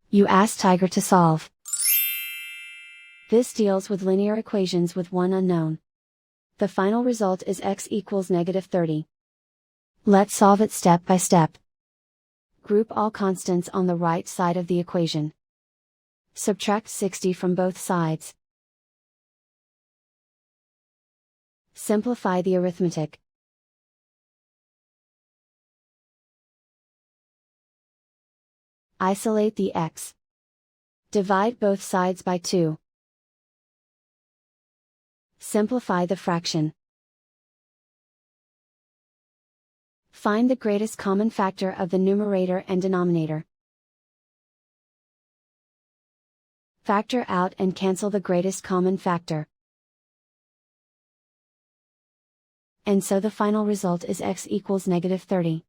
You ask Tiger to solve. This deals with linear equations with one unknown. The final result is x equals -30. Let's solve it step by step. Group all constants on the right side of the equation. Subtract 60 from both sides. Simplify the arithmetic. Isolate the x. Divide both sides by 2. Simplify the fraction. Find the greatest common factor of the numerator and denominator. Factor out and cancel the greatest common factor. And so the final result is x equals -30.